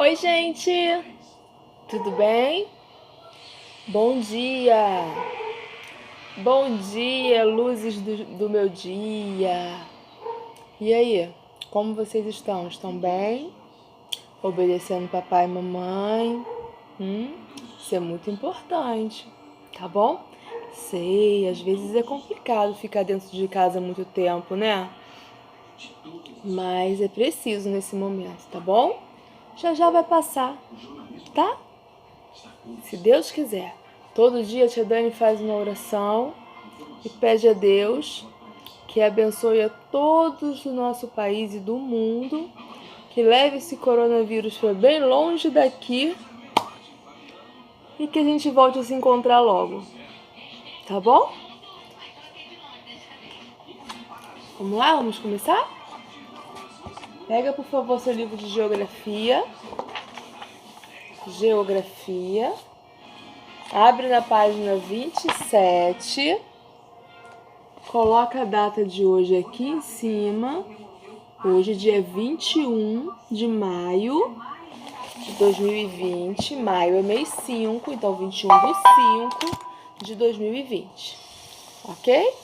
Oi, gente! Tudo bem? Bom dia! Bom dia, luzes do meu dia! E aí, como vocês estão? Estão bem? Obedecendo papai e mamãe? Isso é muito importante, tá bom? Sei, às vezes é complicado ficar dentro de casa muito tempo, né? Mas é preciso nesse momento, tá bom? Já já vai passar, tá? Se Deus quiser. Todo dia a tia Dani faz uma oração e pede a Deus que abençoe a todos do nosso país e do mundo, que leve esse coronavírus para bem longe daqui e que a gente volte a se encontrar logo. Tá bom? Vamos lá? Vamos começar? Pega, por favor, seu livro de geografia. Geografia. Abre na página 27. Coloca a data de hoje aqui em cima. Hoje, dia 21 de maio de 2020. Maio é mês 5, então 21/5 de 2020. Ok?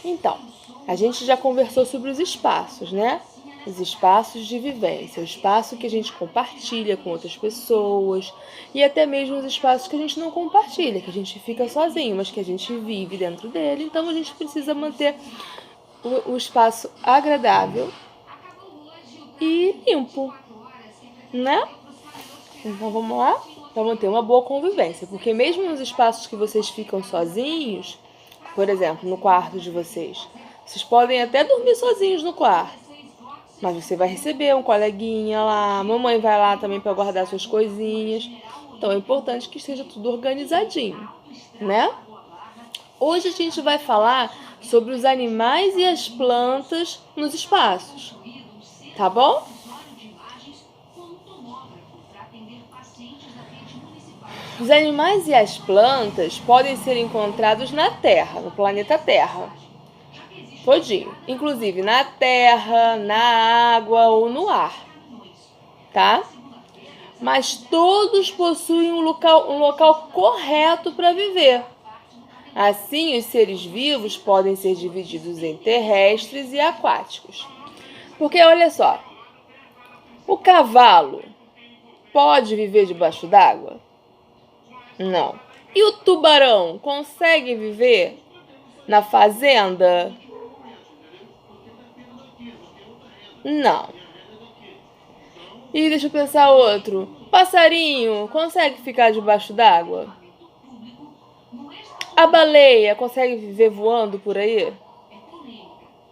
Então, a gente já conversou sobre os espaços, né? Os espaços de vivência, o espaço que a gente compartilha com outras pessoas e até mesmo os espaços que a gente não compartilha, que a gente fica sozinho, mas que a gente vive dentro dele. Então, a gente precisa manter o espaço agradável e limpo, né? Então vamos lá? Para manter uma boa convivência, porque mesmo nos espaços que vocês ficam sozinhos, por exemplo, no quarto de vocês podem até dormir sozinhos no quarto, mas você vai receber um coleguinha lá, a mamãe vai lá também para guardar suas coisinhas, então é importante que esteja tudo organizadinho, né? Hoje a gente vai falar sobre os animais e as plantas nos espaços, tá bom? Os animais e as plantas podem ser encontrados na Terra, no planeta Terra, todinho, inclusive na terra, na água ou no ar, tá? Mas todos possuem um local correto para viver. Assim, os seres vivos podem ser divididos em terrestres e aquáticos. Porque olha só, o cavalo pode viver debaixo d'água? Não. E o tubarão consegue viver na fazenda? Não. E deixa eu pensar outro. Passarinho consegue ficar debaixo d'água? A baleia consegue viver voando por aí?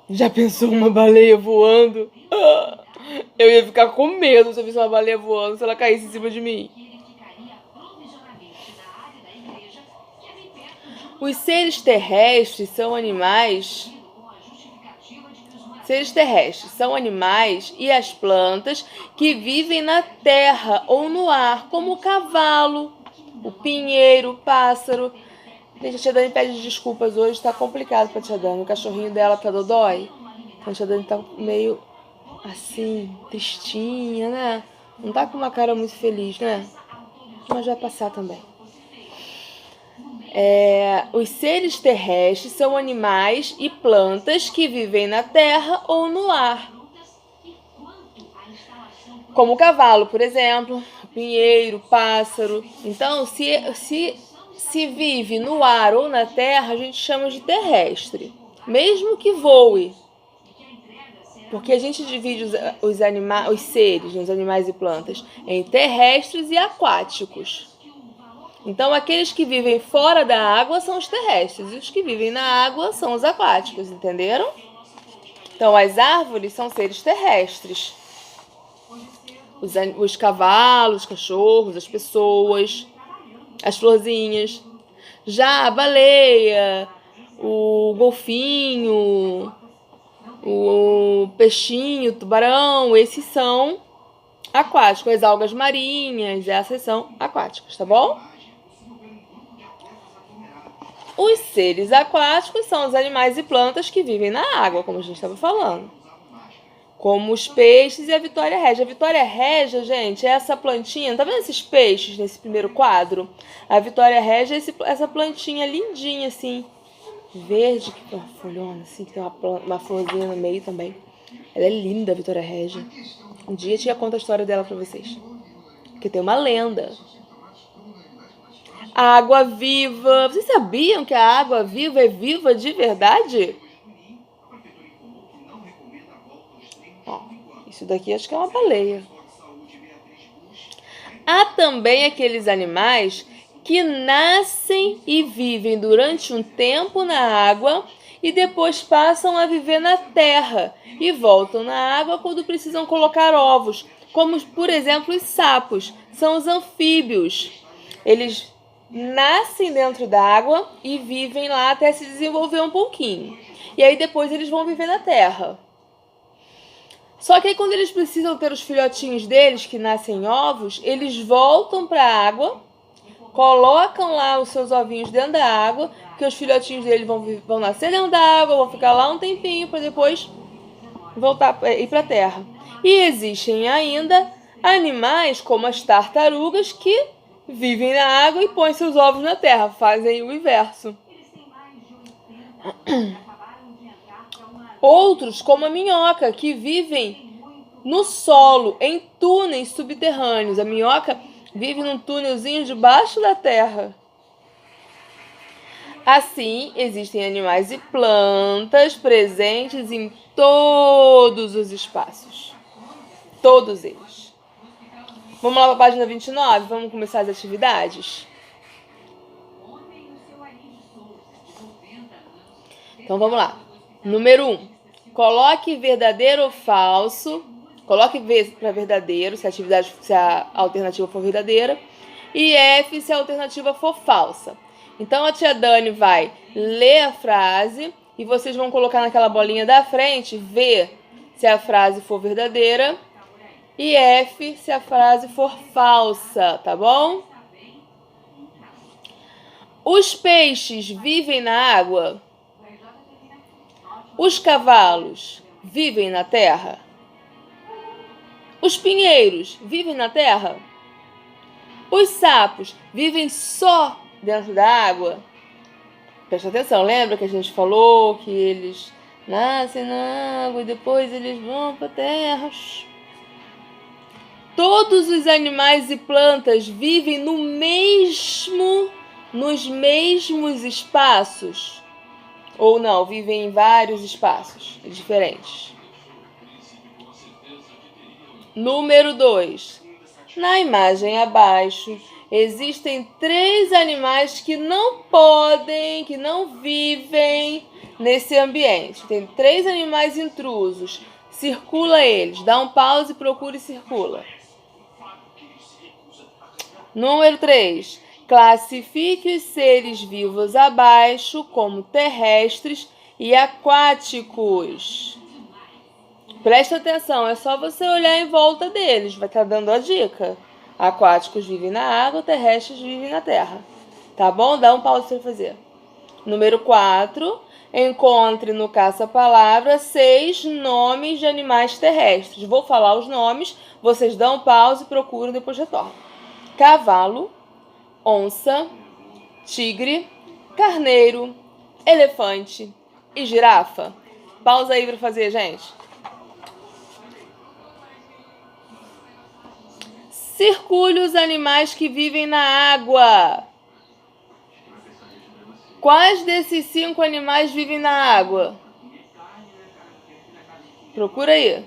Já pensou uma baleia voando? Eu ia ficar com medo se eu visse uma baleia voando, se ela caísse em cima de mim. Os seres terrestres são animais. Seres terrestres são animais e as plantas que vivem na terra ou no ar, como o cavalo, o pinheiro, o pássaro. Gente, a tia Dani pede desculpas hoje, tá complicado pra tia Dani. O cachorrinho dela tá dodói. Então a tia Dani tá meio assim, tristinha, né? Não tá com uma cara muito feliz, né? Mas vai passar também. Os seres terrestres são animais e plantas que vivem na terra ou no ar. Como o cavalo, por exemplo, o pinheiro, o pássaro. Então, se vive no ar ou na terra, a gente chama de terrestre. Mesmo que voe. Porque a gente divide os seres, os animais e plantas, em terrestres e aquáticos. Então, aqueles que vivem fora da água são os terrestres e os que vivem na água são os aquáticos, entenderam? Então, as árvores são seres terrestres. Os cavalos, os cachorros, as pessoas, as florzinhas. Já a baleia, o golfinho, o peixinho, o tubarão, esses são aquáticos. As algas marinhas, essas são aquáticas, tá bom? Os seres aquáticos são os animais e plantas que vivem na água, como a gente estava falando. como os peixes e a Vitória Régia. A Vitória Régia, gente, é essa plantinha. Tá vendo esses peixes nesse primeiro quadro? A Vitória Régia é essa plantinha lindinha, assim, verde, que uma folhona, assim, que tem uma florzinha no meio também. Ela é linda, a Vitória Régia. Um dia eu conto a história dela pra vocês. Porque tem uma lenda. Água viva. Vocês sabiam que a água viva é viva de verdade? Ó, isso daqui acho que é uma baleia. Há também aqueles animais que nascem e vivem durante um tempo na água e depois passam a viver na terra e voltam na água quando precisam colocar ovos, como, por exemplo, os sapos. São os anfíbios. Eles nascem dentro da água e vivem lá até se desenvolver um pouquinho. E aí depois eles vão viver na terra. Só que aí quando eles precisam ter os filhotinhos deles, que nascem ovos, eles voltam para a água, colocam lá os seus ovinhos dentro da água, que os filhotinhos deles vão nascer dentro da água, vão ficar lá um tempinho para depois voltar ir para a terra. E existem ainda animais como as tartarugas que vivem na água e põem seus ovos na terra, fazem o inverso. Outros, como a minhoca, que vivem no solo, em túneis subterrâneos. A minhoca vive num túnelzinho debaixo da terra. Assim, existem animais e plantas presentes em todos os espaços. Todos eles. Vamos lá para a página 29? Vamos começar as atividades? Então, vamos lá. Número 1. Coloque verdadeiro ou falso. Coloque V para verdadeiro, se a alternativa for verdadeira. E F se a alternativa for falsa. Então, a tia Dani vai ler a frase e vocês vão colocar naquela bolinha da frente V se a frase for verdadeira e F se a frase for falsa, tá bom? Os peixes vivem na água? Os cavalos vivem na terra? Os pinheiros vivem na terra? Os sapos vivem só dentro da água? Presta atenção, lembra que a gente falou que eles nascem na água e depois eles vão para a terra? Todos os animais e plantas vivem nos mesmos espaços? Ou não, vivem em vários espaços diferentes. Número 2. Na imagem abaixo, existem 3 animais que não vivem nesse ambiente. Tem 3 animais intrusos. Circula eles. Dá um pause, procura e circula. Número 3. Classifique os seres vivos abaixo como terrestres e aquáticos. Presta atenção, é só você olhar em volta deles, vai estar dando a dica. Aquáticos vivem na água, terrestres vivem na terra. Tá bom? Dá um pause para fazer. Número 4. Encontre no caça-palavra 6 nomes de animais terrestres. Vou falar os nomes, vocês dão um pause, procuram e depois retornam. Cavalo, onça, tigre, carneiro, elefante e girafa. Pausa aí para fazer, gente. Circule os animais que vivem na água. Quais desses 5 animais vivem na água? Procura aí.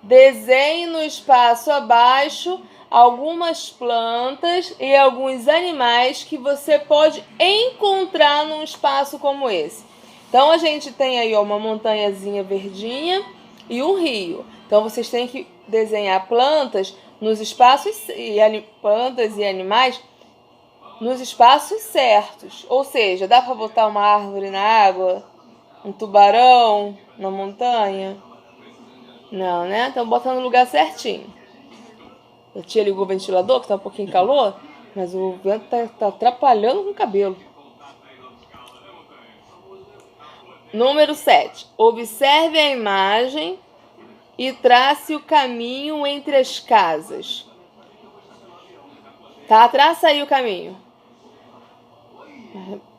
Desenhe no espaço abaixo algumas plantas e alguns animais que você pode encontrar num espaço como esse. Então, a gente tem aí uma montanhazinha verdinha e um rio. Então, vocês têm que desenhar plantas nos espaços plantas e animais nos espaços certos. Ou seja, dá para botar uma árvore na água? Um tubarão na montanha? Não, né? Então bota no lugar certinho. A tia ligou o ventilador, que tá um pouquinho calor, mas o vento tá atrapalhando com o cabelo. Número 7. Observe a imagem e trace o caminho entre as casas. Tá? Traça aí o caminho.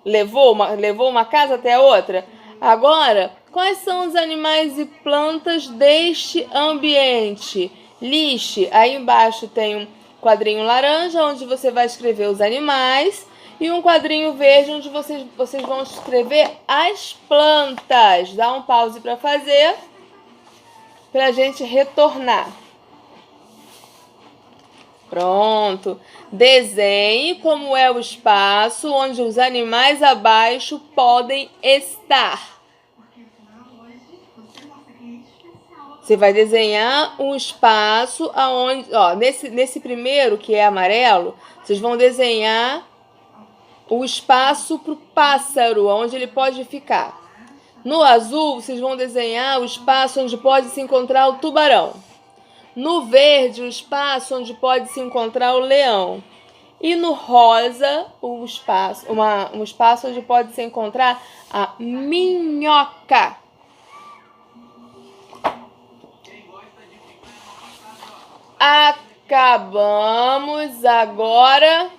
Levou uma casa até a outra? Agora, quais são os animais e plantas deste ambiente? Liste. Aí embaixo tem um quadrinho laranja, onde você vai escrever os animais, e um quadrinho verde, onde vocês vão escrever as plantas. Dá um pause para fazer, para a gente retornar. Pronto. Desenhe como é o espaço onde os animais abaixo podem estar. Você vai desenhar um espaço aonde, ó, nesse primeiro que é amarelo, vocês vão desenhar o espaço para o pássaro, onde ele pode ficar. No azul, vocês vão desenhar o espaço onde pode se encontrar o tubarão. No verde, o espaço onde pode se encontrar o leão. E no rosa, um espaço onde pode se encontrar a minhoca. Acabamos agora